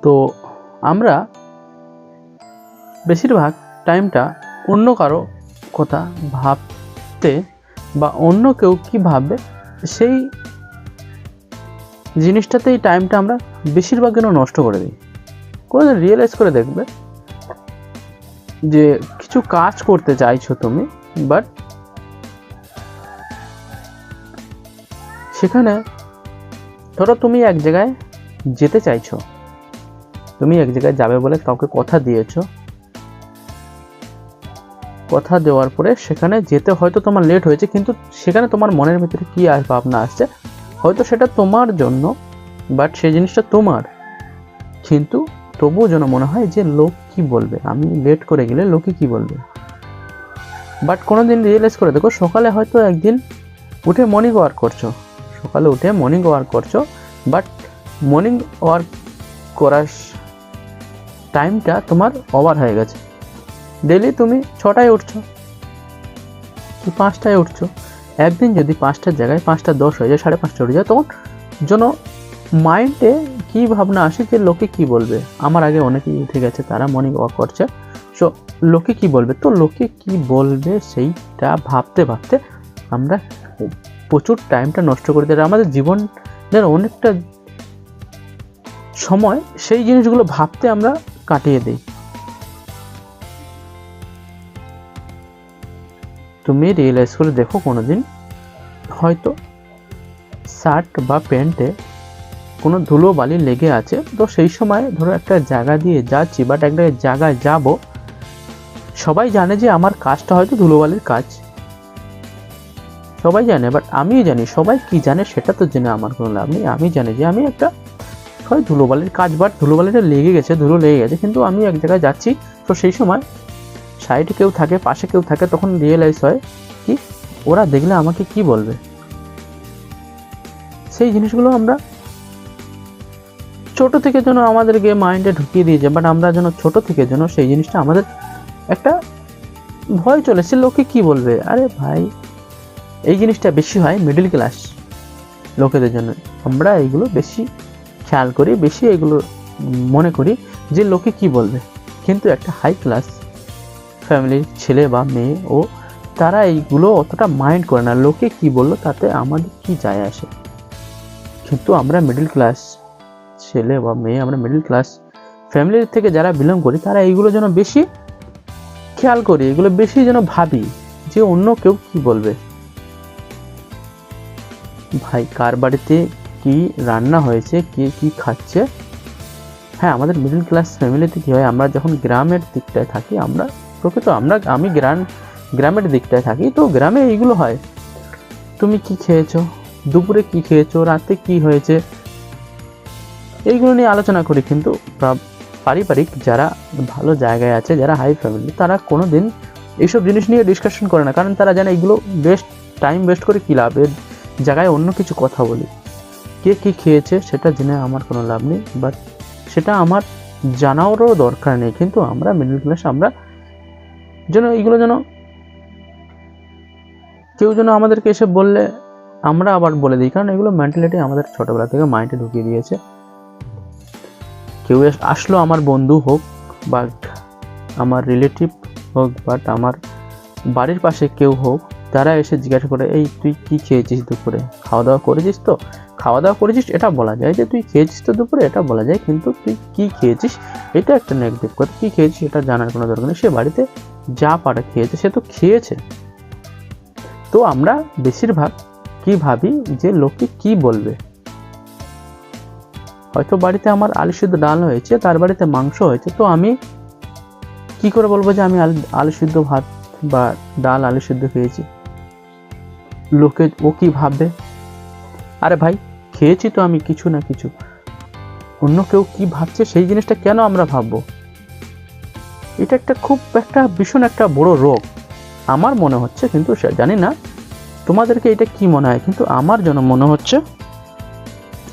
তো আমরা বেশিরভাগ টাইমটা অন্য কারো কথা ভাবতে বা অন্য কেউ কী ভাববে সেই জিনিসটাতেই টাইমটা আমরা বেশিরভাগ যেন নষ্ট করে দিই। কোনোদিন রিয়েলাইজ করে দেখবে যে কিছু কাজ করতে চাইছো তুমি, বাট সেখানে ধরো তুমি এক জায়গায় যেতে চাইছো, তুমি এক জায়গায় যাবে বলে কাউকে কথা দিয়েছো, কথা দেওয়ার পরে সেখানে যেতে হয়তো তোমার লেট হয়েছে, কিন্তু সেখানে তোমার মনের ভিতরে কী ভাবনা আসছে, হয়তো সেটা তোমার জন্য, বাট সেই জিনিসটা তোমার, কিন্তু তবুও যেন মনে হয় যে লোক কি বলবে, আমি লেট করে গেলে লোকে কি বলবে। বাট কোনো দিন রিয়েলাইজ করে দেখো, সকালে হয়তো একদিন উঠে মর্নিং ওয়ার্ক করছো, সকালে উঠে মর্নিং ওয়ার্ক করছো, বাট মর্নিং ওয়ার্ক করার টাইমটা তোমার ওভার হয়ে গেছে। ডেলি তুমি 6টায় উঠছো কি 5টায় উঠছো, একদিন যদি 5টার জায়গায় 5:10 হয়ে যায়, 5:30 হয়ে যায়, তখন যেন মাইন্ডে কী ভাবনা আসে যে লোকে কি বলবে। আমার আগে অনেকেই উঠে গেছে, তারা মর্নিং ওয়াক করছে, সো লোকে কি বলবে, তো লোকে কি বলবে সেইটা ভাবতে ভাবতে আমরা প্রচুর টাইমটা নষ্ট করে দিই। আমাদের জীবনের অনেকটা সময় সেই জিনিসগুলো ভাবতে আমরা কাটিয়ে দিই। তুমি রিয়েলাইজ করে দেখো, কোনোদিন হয়তো শার্ট বা প্যান্টে কোনো ধুলো বালি লেগে আছে, তো সেই সময় ধরো একটা জায়গা দিয়ে যাচ্ছি, বাট একটা জায়গায় যাব, সবাই জানে যে আমার কাজটা হয়তো ধুলোবালির কাজ, সবাই জানে, বাট আমিও জানি সবাই কি জানে সেটা তো জেনে আমার কোনো লাভ নেই। আমি জানি যে আমি একটা হয় ধুলোবালির কাজ, বাট ধুলোবালিটা লেগে গেছে, ধুলো লেগে গেছে, কিন্তু আমি এক জায়গায় যাচ্ছি, তো সেই সময় সাইডে কেউ থাকে, পাশে কেউ থাকে, তখন রিয়েলাইজ হয় কি ওরা দেখলে আমাকে কি বলবে। সেই জিনিসগুলো আমরা ছোট থেকে যেন আমাদেরকে মাইন্ডে ঢুকিয়ে দিয়েছে, বাট আমরা যেন ছোট থেকে যেন সেই জিনিসটা আমাদের একটা ভয় চলেছে লোকে কি বলবে। আরে ভাই, এই জিনিসটা বেশি হয় মিডল ক্লাস লোকেদের জন্য, আমরা এইগুলো বেশি খেয়াল করি, বেশি এগুলো মনে করি যে লোকে কি বলবে, কিন্তু একটা হাই ক্লাস ফ্যামিলির ছেলে বা মেয়ে ও তারা এইগুলো অতটা মাইন্ড করে না, লোকে কি বললো তাতে আমাদের কি যায় আসে। কিন্তু আমরা মিডল ক্লাস ছেলে বা মেয়ে, আমরা মিডল ক্লাস ফ্যামিলির থেকে যারা বিলং করি, তারা এইগুলো যেন বেশি খেয়াল করি, এগুলো বেশি যেন ভাবি যে অন্য কেউ কি বলবে। ভাই কার বাড়িতে কি রান্না হয়েছে, কে কি খাচ্ছে। হ্যাঁ, আমাদের মিডল ক্লাস ফ্যামিলিতে কী হয়, আমরা যখন গ্রামের দিকটায় থাকি, আমি গ্রামের দিকটায় থাকি, তো গ্রামে এইগুলো হয়, তুমি কি খেয়েছো, দুপুরে কি খেয়েছো, রাতে কি হয়েছে, এইগুলো নিয়ে আলোচনা করি। কিন্তু পারিবারিক যারা ভালো জায়গায় আছে, যারা হাই ফ্যামিলি, তারা কোনো দিন এইসব জিনিস নিয়ে ডিসকাশন করে না, কারণ তারা জানে এগুলো টাইম ওয়েস্ট করে কী লাভ, এর জায়গায় অন্য কিছু কথা বলি। কে কী খেয়েছে সেটা জেনে আমার কোনো লাভ নেই, বাট সেটা আমার জানারও দরকার নেই। কিন্তু আমরা মিডল ক্লাস, আমরা যেন এইগুলো যেন কেউ যেন আমাদেরকে এসে বললে আমরা আবার বলে দিই, কারণ এগুলো মেন্টালিটি আমাদের ছোটোবেলা থেকে মাইন্ডে ঢুকিয়ে দিয়েছে। কেউ আসলো, আমার বন্ধু হোক, বাট আমার রিলেটিভ হোক, বাট আমার বাড়ির পাশে কেউ হোক, তারা এসে জিজ্ঞাসা করে, এই তুই কি খেয়েছিস দুপুরে, খাওয়া দাওয়া করেছিস তো, খাওয়া দাওয়া করেছিস এটা বলা যায়, যে তুই খেয়েছিস তো দুপুরে এটা বলা যায়, কিন্তু তুই কি খেয়েছিস এটা একটা নেগেটিভ কথা। কী খেয়েছিস এটা জানার কোনো দরকার নেই, সে বাড়িতে যা পারে খেয়েছে, সে তো খেয়েছে। তো আমরা বেশিরভাগ কি ভাবি যে লোকে কি বলবে। হয়তো বাড়িতে আমার আলু সিদ্ধ ডাল হয়েছে, তার বাড়িতে মাংস হয়েছে, তো আমি কি করে বলবো যে আমি আলু সিদ্ধ ভাত বা ডাল আলু সিদ্ধ খেয়েছি, লোকে ও কি ভাববে। আরে ভাই, খেয়েছি তো আমি কিছু না কিছু, অন্য কেউ কি ভাবছে সেই জিনিসটা কেন আমরা ভাববো। এটা একটা ভীষণ একটা বড় রোগ আমার মনে হচ্ছে, কিন্তু জানি না তোমাদেরকে এটা কি মনে হয়, কিন্তু আমার যেন মনে হচ্ছে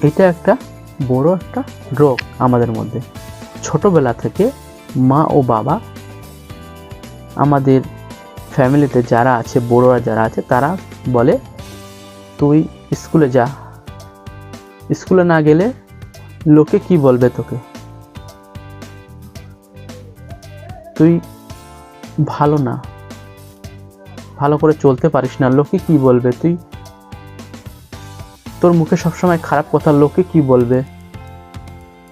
এটা একটা বড় একটা রোগ আমাদের মধ্যে। ছোটবেলা থেকে মা ও বাবা, আমাদের ফ্যামিলিতে যারা আছে, বড়রা যারা আছে, তারা বলে তুই স্কুলে যা, স্কুলে না গেলে লোকে কি বলবে তোকে, তুই ভালো না, ভালো করে চলতে পারিস না, লোকে কি বলবে, তুই তোর মুখে সবসময় খারাপ কথা, লোকে কি বলবে,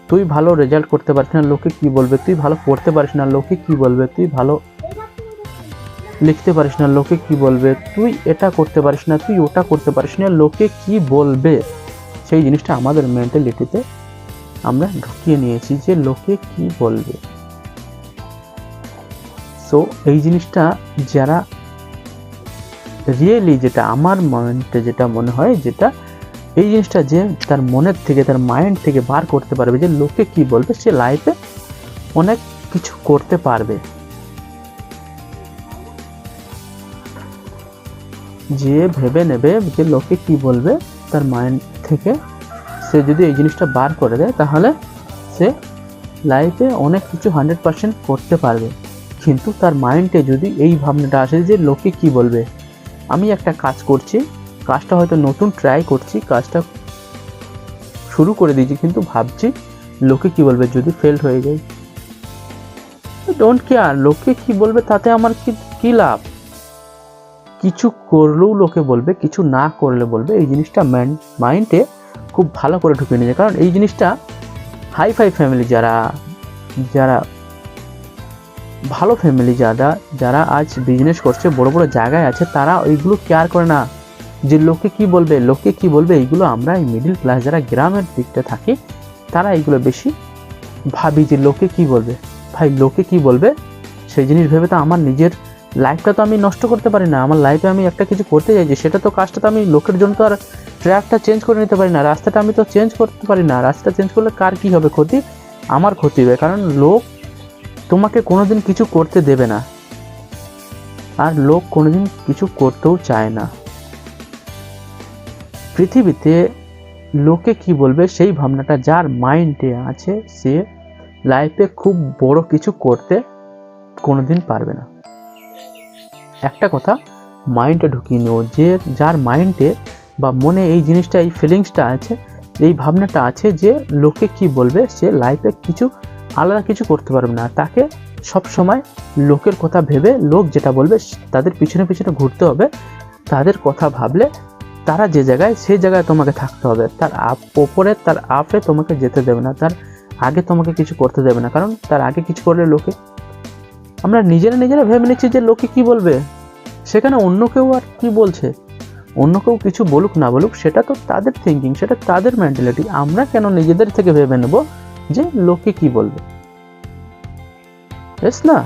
তুই ভালো রেজাল্ট করতে পারিস না, লোকে কি বলবে, তুই ভালো পড়তে পারিস না, লোকে কি বলবে, তুই ভালো লিখতে পারিস না, লোকে কি বলবে, তুই এটা করতে পারিস না, তুই ওটা করতে পারিস না, লোকে কি বলবে। সেই জিনিসটা আমাদের মেন্টালিটিতে আমরা ঢুকিয়ে নিয়েছি যে লোকে কি বলবে। সো এই জিনিসটা যারা রিয়েলি, যেটা আমার মাইন্ডে যেটা মনে হয়, যেটা এই জিনিসটা যে তার মনের থেকে, তার মাইন্ড থেকে বার করতে পারবে যে লোকে কি বলবে, সে লাইফে অনেক কিছু করতে পারবে। যে ভেবে নেবে যে লোকে কি বলবে, তার মাইন্ড থেকে সে যদি এই জিনিসটা বার করে দেয়, তাহলে সে লাইফে অনেক কিছু 100% করতে পারবে। কিন্তু তার মাইন্ডে যদি এই ভাবনাটা আসে যে লোকে কি বলবে, আমি একটা কাজ করছি, কাজটা হয়তো নতুন ট্রাই করছি, কাজটা শুরু করে দিয়েছি, কিন্তু ভাবছি লোকে কি বলবে, যদি ফেল হয়ে যায়, ডোন্ট কেয়ার লোকে কি বলবে, তাতে আমার কি লাভ। কিছু করলেও লোকে বলবে, কিছু না করলে বলবে। এই জিনিসটা মাইন্ডে খুব ভালো করে ঢুকে নিয়ে যায়। কারণ এই জিনিসটা হাই ফাই ফ্যামিলি, যারা ভালো ফ্যামিলি, যারা আজ বিজনেস করছে, বড় বড় জায়গায় আছে, তারা ওইগুলো কেয়ার করে না যে লোকে কি বলবে, লোকে কি বলবে। এইগুলো আমরা এই মিডিল ক্লাস যারা গ্রামের দিকটা থাকি, তারা এইগুলো বেশি ভাবি যে লোকে কি বলবে। ভাই লোকে কি বলবে সেই জিনিস ভেবে তো আমার নিজের লাইফটা তো আমি নষ্ট করতে পারি না। আমার লাইফে আমি একটা কিছু করতে চাইছি, সেটা তো কাজটা তো আমি লোকের জন্য তো আর ট্র্যাকটা চেঞ্জ করে নিতে পারি না, রাস্তাটা আমি তো চেঞ্জ করতে পারি না। রাস্তা চেঞ্জ করলে কার কি হবে ক্ষতি? আমার ক্ষতি হবে। কারণ লোক তোমাকে কোনোদিন কিছু করতে দেবে না, আর লোক কোনোদিন কিছু করতেও চায় না। পৃথিবীতে লোকে কি বলবে সেই ভাবনাটা যার মাইন্ডে আছে, সে লাইফে খুব বড় কিছু করতে কোনোদিন পারবে না। একটা কথা মাইন্ডে ঢুকিয়ে নেও, যে যার মাইন্ডে বা মনে এই জিনিসটা, এই ফিলিংসটা আছে, এই ভাবনাটা আছে যে লোকে কি বলবে, সে লাইফে কিছু আলাদা কিছু করতে পারবে না। তাকে সব সময় লোকের কথা ভেবে, লোক যেটা বলবে তাদের পিছনে পিছনে ঘুরতে হবে। তাদের কথা ভাবলে তারা যে জায়গায়, সেই জায়গায় তোমাকে থাকতে হবে। তার ওপরে, তার আপে তোমাকে যেতে দেবে না, তার আগে তোমাকে কিছু করতে দেবে না। কারণ তার আগে কিছু করলে লোকে, আমরা নিজেরা ভেবে নিচ্ছি যে লোকে কি বলবে। সেখানে অন্য কেউ আর কি বলছে, অন্য কেউ কিছু বলুক না বলুক, সেটা তো তাদের থিঙ্কিং, সেটা তাদের মেন্টালিটি। আমরা কেন নিজেদের থেকে ভেবে নেব যে লোকে কি বলবে? না,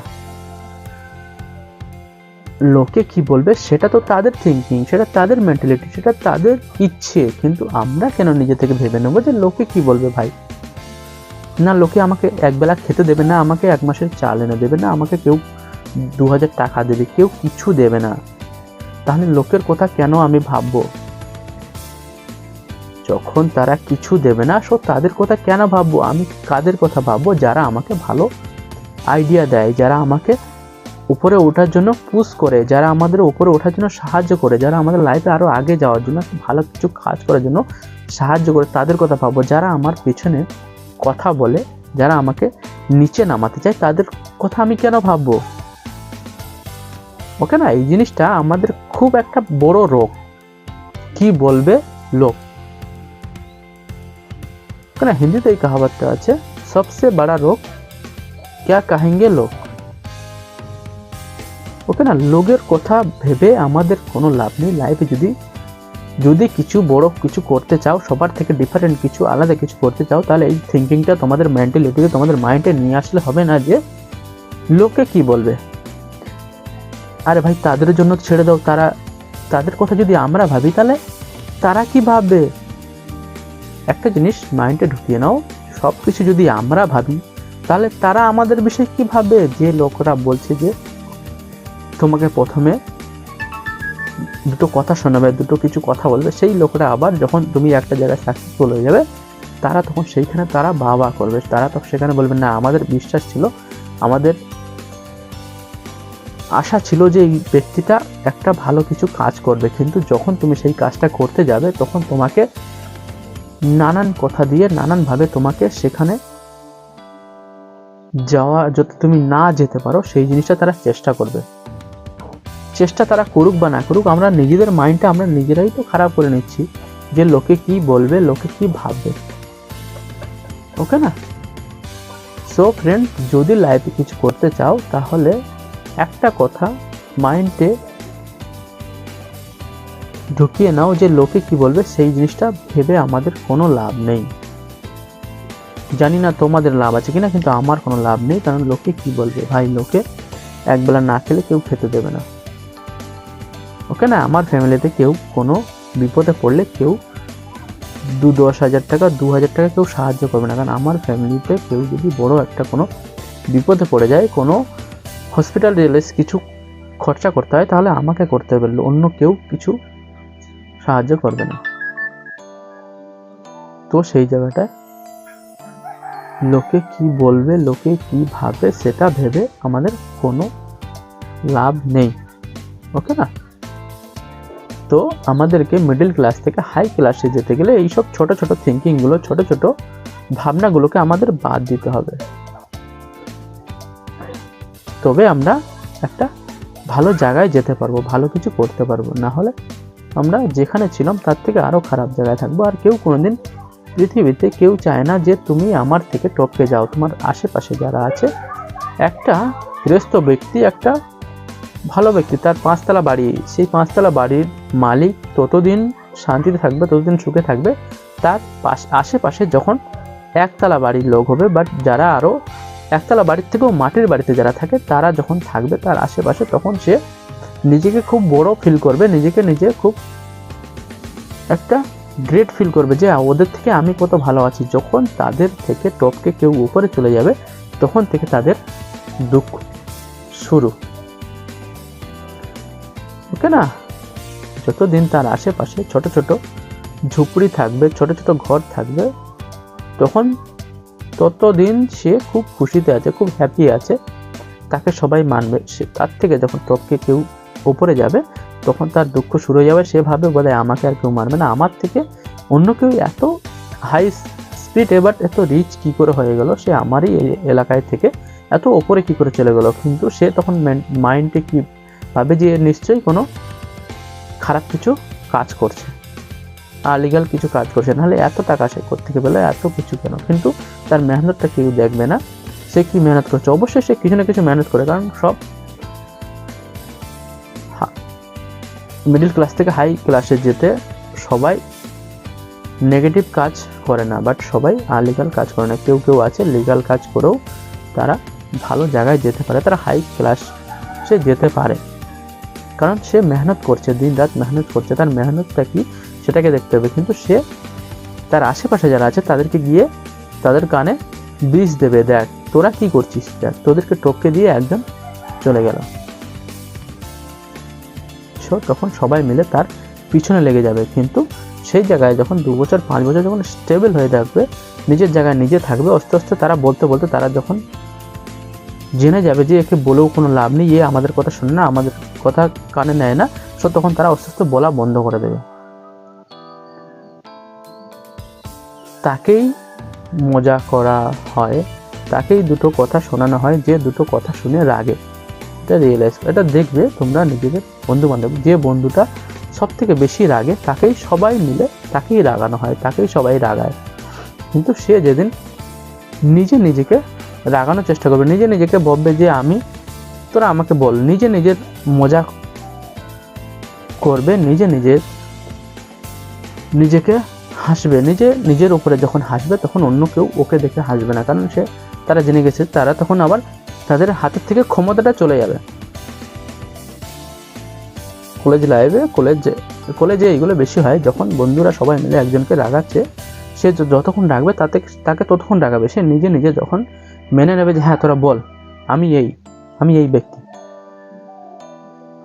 লোকে কি বলবে সেটা তো তাদের থিঙ্কিং, সেটা তাদের মেন্টালিটি, সেটা তাদের ইচ্ছে। কিন্তু আমরা কেন নিজে থেকে ভেবে নেব যে লোকে কি বলবে? ভাই না, লোকে আমাকে একবেলা খেতে দেবে না, আমাকে 1 মাসের চাল এনে দেবে না, আমাকে কেউ 2000 টাকা দেবে, কেউ কিছু দেবে না। তাহলে লোকের কথা কেন আমি ভাববো? যখন তারা কিছু দেবে না, সো তাদের কথা কেন ভাববো? আমি কাদের কথা ভাববো? যারা আমাকে ভালো আইডিয়া দেয়, যারা আমাকে উপরে ওঠার জন্য পুশ করে, যারা আমাদের উপরে ওঠার জন্য সাহায্য করে, যারা আমাদের লাইফে আরো আগে যাওয়ার জন্য, ভালো কিছু কাজ করার জন্য সাহায্য করে, তাদের কথা ভাববো। যারা আমার পেছনে কথা বলে, যারা আমাকে নিচে নামাতে চায়, তাদের কথা আমি কেন ভাববো? ওকে না, এই জিনিসটা আমাদের খুব একটা বড় রোগ। কি বলবে লোক? কেন হিন্দিতে এই কাহাবতটা আছে, সবসে বড় রোগ क्या कहेंगे लोग। ওকে না, লোকের কথা ভেবে আমাদের কোনো লাভ নেই। লাইফে যদি কিছু বড় কিছু করতে চাও, সবার থেকে ডিফারেন্ট কিছু, আলাদা কিছু করতে চাও, তাহলে এই থিঙ্কিংটা তোমাদের মেন্টালিটিতে, তোমাদের মাইন্ডে নিয়ে আসলে হবে না যে লোকে কি বলবে। আরে ভাই, তাদের জন্য ছেড়ে দাও। তাদের কথা যদি আমরা ভাবি, তাহলে তারা কি ভাববে? একটা জিনিস মাইন্ডে ঢুকিয়ে নাও, সব কিছু যদি আমরা ভাবি, তাহলে তারা আমাদের বিষয়ে কি ভাববে? যে লোকরা বলছে যে তোমাকে প্রথমে দুটো কথা শোনাবে, দুটো কিছু কথা বলবে, সেই লোকরা আবার যখন তুমি একটা জায়গায় সাকসেসফুল হয়ে যাবে, তারা তখন সেইখানে তারা বাবা করবে। তারা তো সেখানে বলবে না, আমাদের বিশ্বাস ছিল, আমাদের আশা ছিল যে এই ব্যক্তিটা একটা ভালো কিছু কাজ করবে। কিন্তু যখন তুমি সেই কাজটা করতে যাবে, তখন তোমাকে নানান কথা দিয়ে, নানানভাবে তোমাকে সেখানে যত তুমি না যেতে পারো সেই জিনিসটা তারা চেষ্টা করবে। চেষ্টা তারা করুক বা না করুক, আমরা নিজেদের মাইন্ডটা আমরা নিজেরাই তো খারাপ করে নিচ্ছি, যে লোকে কি বলবে, লোকে কি ভাববে। ওকে না? সো ফ্রেন্ড, যদি লাইফে কিছু করতে চাও তাহলে একটা কথা মাইন্ডে ঢুকিয়ে নাও, যে লোকে কি বলবে সেই জিনিসটা ভেবে আমাদের কোনো লাভ নেই। জানি না তোমাদের লাভ আছে কিনা, কিন্তু আমার কোনো লাভ নেই। কারণ লোকে কি বলবে ভাই, লোকে একবেলা না খেলে কেউ খেতে দেবে না। ওকে না? আমার ফ্যামিলিতে কেউ কোনো বিপদে পড়লে কেউ 10,000 টাকা 2,000 টাকা কেউ সাহায্য করবে না। কারণ আমার ফ্যামিলিতে কেউ যদি বড় একটা কোনো বিপদে পড়ে যায়, কোনো হসপিটাল রিলেস কিছু খরচা করতে হয়, তাহলে আমাকে করতে হবে, অন্য কেউ কিছু সাহায্য করবে না। তো সেই জায়গাটায় লোকে কি বলবে, লোকে কি ভাবে সেটা ভেবে আমাদের কোনো লাভ নেই। ওকে না? তো আমাদেরকে মিডল ক্লাস থেকে হাই ক্লাসে যেতে গেলে এইসব ছোট ছোট থিঙ্কিংগুলো, ছোট ছোট ভাবনাগুলোকে আমাদের বাদ দিতে হবে। তবে আমরা একটা ভালো জায়গায় যেতে পারবো, ভালো কিছু করতে পারবো। না হলে আমরা যেখানে ছিলাম তার থেকে আরও খারাপ জায়গায় থাকবো। আর কেউ কোনোদিন পৃথিবীতে কেউ চায় না যে তুমি আমার থেকে টপকে যাও। তোমার আশেপাশে যারা আছে, একটা গৃহস্থ ব্যক্তি, একটা ভালো ব্যক্তি, তার 5 তলা বাড়ি, সেই 5 তলা বাড়ির মালিক ততদিন শান্তিতে থাকবে, ততদিন সুখে থাকবে। তার আশেপাশে যখন 1 তলা বাড়ির লোক হবে, বাট যারা আরও 1 তলা বাড়ির থেকেও মাটির বাড়িতে যারা থাকে, তারা যখন থাকবে তার আশেপাশে, তখন সে নিজেকে খুব বড় ফিল করবে, নিজে খুব একটা গ্রেট ফিল করবে যে ওদের থেকে আমি কত ভালো আছি। যখন তাদের থেকে টপকে কেউ উপরে চলে যাবে, তখন থেকে তাদের দুঃখ শুরু। ওকে না? যতদিন তার আশেপাশে ছোট ছোট ঝুপড়ি থাকবে, ছোট ছোট ঘর থাকবে, ততদিন সে খুব খুশিতে আছে, খুব হ্যাপি আছে, তাকে সবাই মানবে। সে তার থেকে যখন টপকে কেউ উপরে যাবে, তখন তার দুঃখ শুরু হয়ে যাবে। সে ভাবে বোধহয় আমাকে আর কেউ মানবে না, আমার থেকে অন্য কেউ এত হাই স্পিড এবার এত রিচ কি করে হয়ে গেল, সে আমারই এলাকায় থেকে এত ওপরে কি করে চলে গেল। কিন্তু সে তখন মাইন্ডে কি ভাবে যে নিশ্চয়ই কোনো খারাপ কিছু কাজ করছে, আলিগাল কিছু কাজ করছে, নাহলে এত টাকা সে কোত্থেকে পেল, এত কিছু কেন। কিন্তু তার মেহনতটা কেউ দেখবে না, সে কি মেহনত করছে। অবশ্যই সে কিছু না কিছু মেহনত করে, কারণ সব মিডল ক্লাস থেকে হাই ক্লাসে যেতে সবাই নেগেটিভ কাজ করে না, বাট সবাই আলিগাল কাজ করে না। কেউ কেউ আছে লিগাল কাজ করেও তারা ভালো জায়গায় যেতে পারে, তারা হাই ক্লাসে যেতে পারে, কারণ সে মেহনত করছে, দিন রাত মেহনত করছে। তার মেহনতটা কি সেটাকে দেখতে হবে। কিন্তু সে তার আশেপাশে যারা আছে তাদেরকে গিয়ে তাদের কানে বিষ দেবে, দেখ তোরা কি করছিস, দেখ তোদেরকে টপকে দিয়ে একজন চলে গেল। তখন সবাই মিলে তার পিছনে লেগে যাবে। কিন্তু সেই জায়গায় যখন 2 বছর 5 বছর যখন স্টেবল হয়ে থাকবে, নিজের জায়গায় নিজে থাকবে, আস্তে আস্তে তারা বলতে বলতে তারা যখন জেনে যাবে যে একে বলেও কোনো লাভ নেই, এ আমাদের কথা শোনে না, আমাদের কথা কানে নেয় না, সো তখন তারা আস্তে আস্তে বলা বন্ধ করে দেবে। তাকেই মজা করা হয়, তাকেই দুটো কথা শোনানো হয়, যে দুটো কথা শুনে রাগে। এটা রিয়েলাইজ, এটা দেখবে তোমরা নিজেদের বন্ধু বান্ধব, যে বন্ধুটা সব থেকে বেশি রাগে তাকেই সবাই মিলে তাকেই রাগানো হয়, তাকেই সবাই রাগায়। কিন্তু সে যেদিন নিজেকে রাগানোর চেষ্টা করবে, নিজেকে ভাববে যে আমি, তোরা আমাকে বল, নিজের মজা করবে, নিজেকে হাসবে, নিজের উপরে যখন হাসবে তখন অন্য কেউ ওকে দেখে হাসবে না, কারণ তারা জেনে গেছে, তারা তখন আবার তাদের হাতের থেকে ক্ষমতাটা চলে যাবে। কলেজ লাইফে কলেজে এইগুলো বেশি হয়, যখন বন্ধুরা সবাই মিলে একজনকে রাগাচ্ছে, সে যতক্ষণ রাখবে তাকে ততক্ষণ রাগাবে। সে নিজে যখন মেনে নেবে যে হ্যাঁ তোরা বল, আমি এই ব্যক্তি,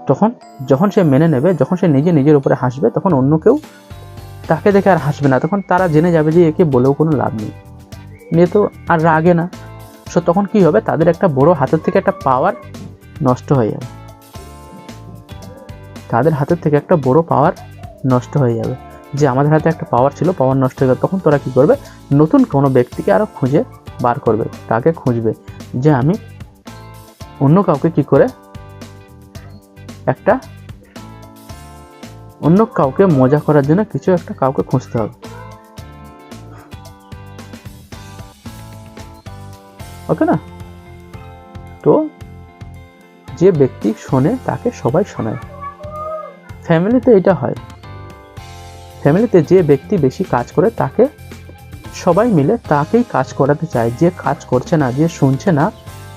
তখন যখন সে মেনে নেবে, যখন সে নিজের উপরে হাসবে, তখন অন্য কেউ তাকে দেখে আর হাসবে না। তখন তারা জেনে যাবে যে একে বলেও কোনো লাভ নেই, নিয়ে তো আর রাগে না। সো তখন কি হবে, তাদের একটা বড় হাতের থেকে একটা পাওয়ার নষ্ট হয়ে যাবে, তাদের হাতের থেকে একটা বড় পাওয়ার নষ্ট হয়ে যাবে। যে আমাদের হাতে একটা পাওয়ার ছিল, পাওয়ার নষ্ট হয়ে গেল, তখন তোরা কি করবে, নতুন কোনো ব্যক্তিকে আরো খুঁজে বার করবে, তাকে খুঁজবে যে আমি অন্য কাউকে কি করে অন্য কাউকে মজা করার জন্য কিছু একটা কাউকে খুঁজতে হবে। ওকে না? তো যে ব্যক্তি শোনে তাকে সবাই শোনায়। ফ্যামিলিতে এটা হয়, ফ্যামিলিতে যে ব্যক্তি বেশি কাজ করে তাকে সবাই মিলে তাকেই কাজ করাতে চায়। যে কাজ করছে না, যে শুনছে না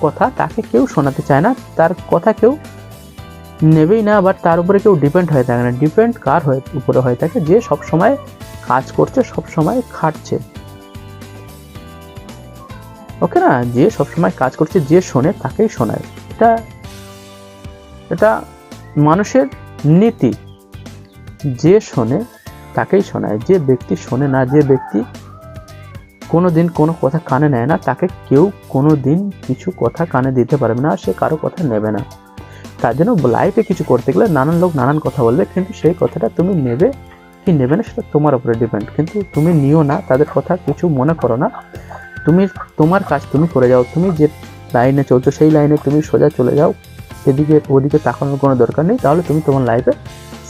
কথা, তাকে কেউ শোনাতে চায় না, তার কথা কেউ নেবেই না, বাট তার উপরে কেউ ডিপেন্ড হয়ে থাকে না। ডিপেন্ড কার উপরে হয়ে থাকে? যে সব সময় কাজ করছে, সব সময় খাটছে। ওকে না? যে সব সময় কাজ করছে, যে শোনে তাকেই শোনায়। এটা মানুষের নীতি। যে শোনে তাকেই শোনায়। যে ব্যক্তি শোনে না, যে ব্যক্তি কোনোদিন কোনো কথা কানে নেয় না, তাকে কেউ কোনোদিন কিছু কথা কানে দিতে পারবে না, সে কারো কথা নেবে না। তার জন্য লাইফে কিছু করতে গেলে নানান লোক নানান কথা বলবে, কিন্তু সেই কথাটা তুমি নেবে কি নেবে না সেটা তোমার উপরে ডিপেন্ড। কিন্তু তুমি নিও না, তাদের কথা কিছু মনে করো না, তুমি তোমার কাজ তুমি করে যাও। তুমি যে লাইনে চলছো সেই লাইনে তুমি সোজা চলে যাও, এদিকে ওদিকে তাকানোর কোনো দরকার নেই। তাহলে তুমি তোমার লাইফে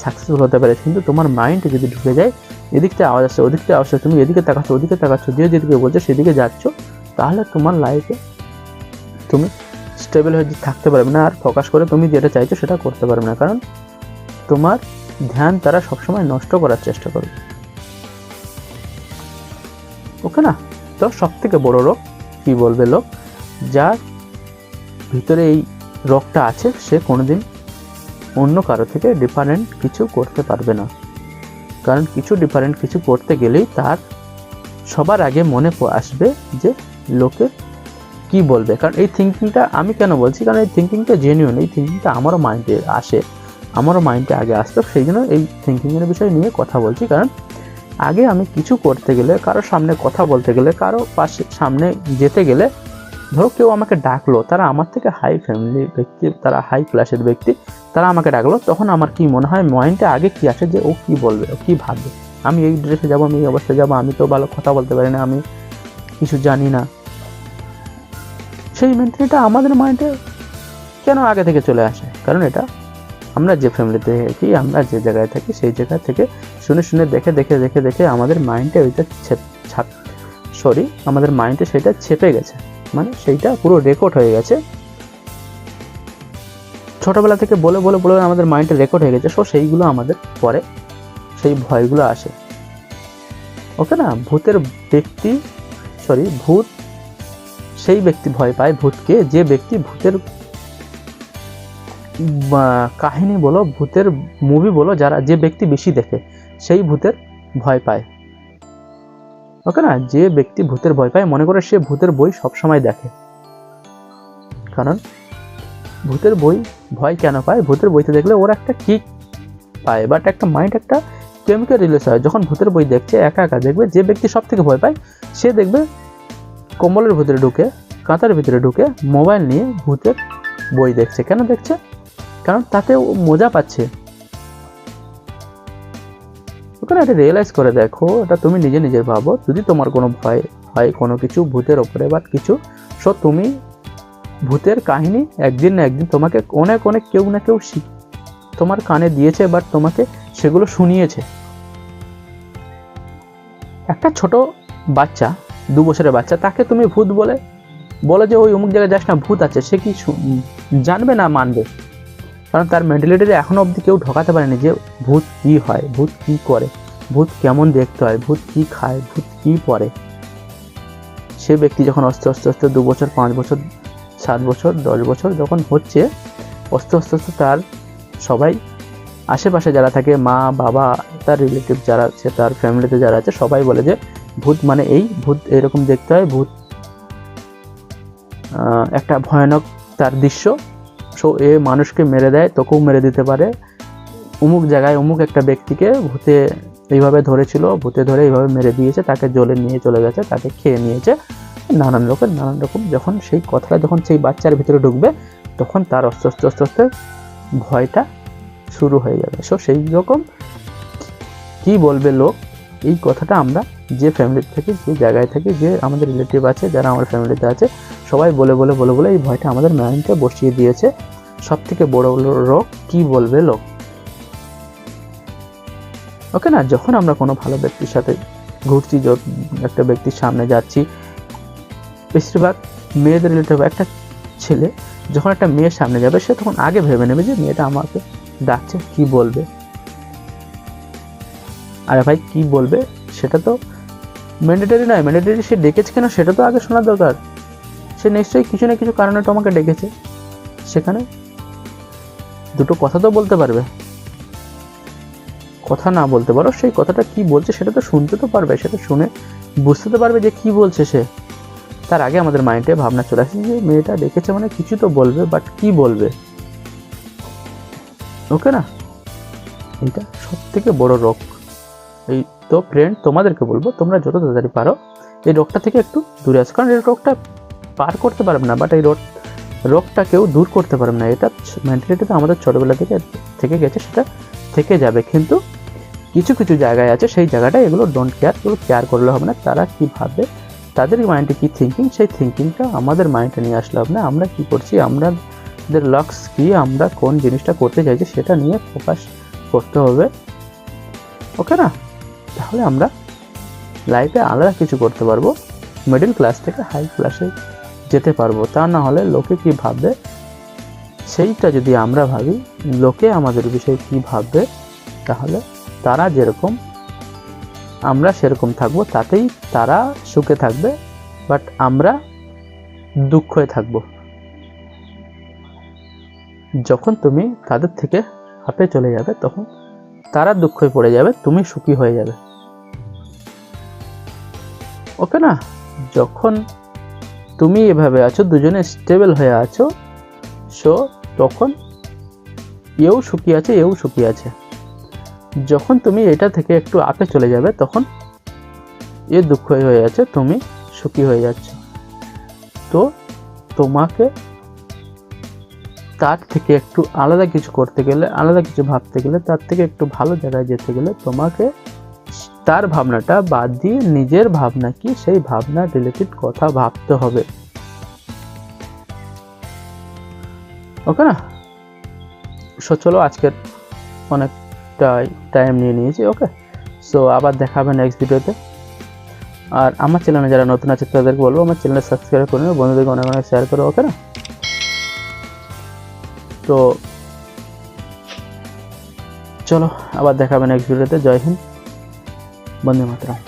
সাকসেসফুল হতে পারে। কিন্তু তোমার মাইন্ড যদি ঢুকে যায়, এদিক থেকে আওয়াজ আসছে, ওদিক থেকে আওয়াজ আসছে, তুমি এদিকে তাকাচ্ছ, ওদিকে তাকাচ্ছ, যে যেদিকে বলছো সেদিকে যাচ্ছ, তাহলে তোমার লাইফে তুমি স্টেবল হয়ে থাকতে পারবে না, আর ফোকাস করে তুমি যেটা চাইছো সেটা করতে পারবে না। কারণ তোমার ধ্যান তারা সবসময় নষ্ট করার চেষ্টা করবে। ওকে না? তো সব থেকে বড় রোগ কি বলবে লোক, যার ভিতরে এই রোগটা আছে সে কোনোদিন অন্য কারো থেকে ডিফারেন্ট কিছু করতে পারবে না। কারণ ডিফারেন্ট কিছু করতে গেলেই তার সবার আগে মনে আসবে যে লোকে কি বলবে। কারণ এই থিঙ্কিংটা আমি কেন বলছি, কারণ এই থিঙ্কিংটা জেনুইন, এই থিঙ্কিংটা আমারও মাইন্ডে আসে, আমারও মাইন্ডে আগে আসতো, সেই জন্য এই থিঙ্কিংয়ের বিষয় নিয়ে কথা বলছি। কারণ আগে আমি কিছু করতে গেলে, কারো সামনে কথা বলতে গেলে, কারো পাশে সামনে যেতে গেলে, ধরো কেউ আমাকে ডাকলো, তারা আমার থেকে হাই ফ্যামিলি ব্যক্তি, তারা হাই ক্লাসের ব্যক্তি, তারা আমাকে ডাকলো, তখন আমার কি মনে হয়, মাইন্ডে আগে কি আসে যে ও কি বলবে, ও কি ভাববে, আমি এই ড্রেসে যাবো, আমি এই অবস্থায় যাবো, আমি তো ভালো কথা বলতে পারি না, আমি কিছু জানি না। সেই মেন্টালিটিটা আমাদের মাইন্ডে কেন আগে থেকে চলে আসে? কারণ এটা আমরা যে ফ্যামিলিতে থাকি, আমরা যে জায়গায় থাকি, সেই জায়গা থেকে শুনে শুনে দেখে দেখে দেখে দেখে আমাদের মাইন্ডে ওইটা আমাদের মাইন্ডে সেটা ছেপে গেছে, মানে সেইটা পুরো রেকর্ড হয়ে গেছে। ছোটবেলা থেকে বলে বলে বলে আমাদের মাইন্ডে রেকর্ড হয়ে গেছে। সো সেইগুলো আমাদের পরে সেই ভয়গুলো আসে। ওকে না? ভূত সেই ব্যক্তি ভয় পায় ভূতকে, যে ব্যক্তি ভূতের কাহিনী বলো, ভূতের মুভি বলো, যে ব্যক্তি বেশি দেখে সেই ভূতের ভয় পায়। ওকে না? যে ব্যক্তি ভূতের ভয় পায়, মনে করে সে ভূতের বই সবসময় দেখে। কারণ ভূতের বই ভয় কেন পায়? ভূতের বইতে দেখলে ওর একটা কিক পায়, বাট একটা মাইন্ড একটা কেমিক্যাল রিলিজ হয়। যখন ভূতের বই দেখছে একা একা দেখবে, যে ব্যক্তি সব থেকে ভয় পায় সে দেখবে কম্বলের ভিতরে ঢুকে, কাঁথার ভিতরে ঢুকে মোবাইল নিয়ে ভূতের বই দেখছে। কেন দেখছে? কারণ তাতে ও মজা পাচ্ছে। ওখানে এটা রিয়েলাইজ করে দেখো, এটা তুমি নিজে ভাবো, যদি তোমার কোনো ভয় হয় কোনো কিছু ভূতের ওপরে বা কিছু, সো তুমি ভূতের কাহিনী একদিন না একদিন তোমাকে অনেক কেউ না কেউ তোমার কানে দিয়েছে, বাট তোমাকে সেগুলো শুনিয়েছে। একটা ছোট বাচ্চা, 2 বছরের বাচ্চা, তাকে তুমি ভূত বলে যে ওই অমুক জায়গায় যাস না, ভূত আছে, সে কি জানবে না মানবে? কারণ তার মেন্টালিটিতে এখনো অবধি কেউ ঢোকাতে পারেনি যে ভূত কি হয়, ভূত কি করে, ভূত কেমন দেখতে হয়, ভূত কি খায়, ভূত কি পরে। সে ব্যক্তি যখন আস্তে আস্তে 2 বছর, 5 বছর, 7 বছর, 10 বছর যখন হচ্ছে, আস্তে আস্তে তার সবাই আশেপাশে যারা থাকে, মা বাবা, তার রিলেটিভ যারা আছে, তার ফ্যামিলিতে যারা আছে, সবাই বলে যে ভূত মানে এই, ভূত এরকম দেখতে হয়, ভূত একটা ভয়ানক তার দৃশ্য। সো এ মানুষকে মেরে দেয়, তোকেও মেরে দিতে পারে। অমুক জায়গায় অমুক একটা ব্যক্তিকে ভূতে এইভাবে ধরেছিল, ভূতে ধরে এইভাবে মেরে দিয়েছে, তাকে জলে নিয়ে চলে গেছে, তাকে খেয়ে নিয়েছে, নানান রকম। যখন সেই কথাটা যখন সেই বাচ্চার ভিতরে ঢুকবে, তখন তার আস্তে আস্তে ভয়টা শুরু হয়ে যাবে। সো সেই রকম কি বলবে লোক, এই কথাটা আমরা যে ফ্যামিলি থেকে, যে জায়গায় থেকে, যে আমাদের রিলেটিভ আছে, যারা আমার ফ্যামিলিতে আছে, সবাই বলে বলে বলে বলে এই ভয়টা আমাদের মাইন্ডে বসিয়ে দিয়েছে। সব থেকে বড় রোগ কি বলবে লোক। ওকে না, যখন আমরা কোনো ভালো ব্যক্তির সাথে ঘুরছি, একটা ব্যক্তির সামনে যাচ্ছি, বেশিরভাগ মেয়েদের রিলেটিভ, একটা ছেলে যখন একটা মেয়ের সামনে যাবে সে তখন আগে ভেবে নেবে যে মেয়েটা আমাকে ডাকছে, কি বলবে। আরে ভাই কি বলবে সেটা তো ম্যান্ডেটরি নয়, ম্যান্ডেটরি সে ডেকেছে কেন সেটা তো আগে শোনার দরকার। সে নিশ্চয়ই কিছু না কিছু কারণে তোমাকে ডেকেছে, সেখানে দুটো কথা তো বলতে পারবে। কথা না বলতে পারো, সেই কথাটা কি বলছে সেটা তো শুনতে তো পারবে, সেটা শুনে বুঝতে তো পারবে যে কি বলছে সে। তার আগে আমাদের মাইন্ডে ভাবনা চলে আসে যে মেয়েটা ডেকেছে মানে কিছু তো বলবে, বাট কি বলবে। ওকে না, এইটা সব থেকে বড় রোগ। এই তো ফ্রেন্ড, তোমাদেরকে বলবো তোমরা যত তাড়াতাড়ি পারো এই রোগটা থেকে একটু দূরে আসো, কারণ এই রোগটা পার করতে পারবে না, বাট এই রোগটা কেউ দূর করতে পারবে না। এটা মেন্টালিটি তো আমাদের ছোটোবেলা থেকে গেছে, সেটা থেকে যাবে। কিন্তু কিছু কিছু জায়গায় আছে, সেই জায়গাটায় এগুলো ডোন্ট কেয়ার, এগুলো কেয়ার করলে হবে না। তারা কী ভাবে, তাদের মাইন্ডে কী থিঙ্কিং, সেই থিঙ্কিংটা আমাদের মাইন্ডে নিয়ে আসলে হবে না। আমরা কী করছি, আমাদের লক্স কী, আমরা কোন জিনিসটা করতে চাইছি সেটা নিয়ে ফোকাস করতে হবে। ওকে না, তাহলে আমরা লাইফে আলাদা কিছু করতে পারবো, মিডল ক্লাস থেকে হাই ক্লাসে যেতে পারবো। তা না হলে লোকে কি ভাববে সেইটা যদি আমরা ভাবি, লোকে আমাদের বিষয়ে কি ভাববে, তাহলে তারা যেরকম আমরা সেরকম থাকবো, তাতেই তারা সুখে থাকবে, বাট আমরা দুঃখে থাকবো। যখন তুমি তাদের থেকে হাঁপে চলে যাবে তখন তারা দুঃখে পড়ে যাবে, তুমি সুখী হয়ে যাবে। ওকে না, যখন তুমি এভাবে আছো, দুজনে স্টেবল হয়ে আছো, সো তখন এও সুখী আছে, এও সুখী আছে। যখন তুমি এটা থেকে একটু আপে চলে যাবে তখন এ দুঃখ হয়ে যাচ্ছে, তুমি সুখী হয়ে যাচ্ছ। তো তোমাকে তার থেকে একটু আলাদা কিছু করতে গেলে, আলাদা কিছু ভাবতে গেলে, তার থেকে একটু ভালো জায়গায় যেতে গেলে তোমাকে তার ভাবনাটা বাদ দিয়ে নিজের ভাবনা কি, সেই ভাবনা রিলেটেড কথা ভাবতে হবে। ওকে না, সো চলো আজকের অনেকটা টাইম নিয়ে নিয়েছি। ওকে, সো আবার দেখা হবে নেক্সট ভিডিওতে। আর আমার চ্যানেলে যারা নতুন আছে তাদেরকে বলবো আমার চ্যানেলে সাবস্ক্রাইব করে নেবে, বন্ধুদেরকে অনেক অনেক শেয়ার করো। ওকে না, তো চলো আবার দেখা হবে নেক্সট ভিডিওতে। জয় হিন্দ, বন্দে মাতরম।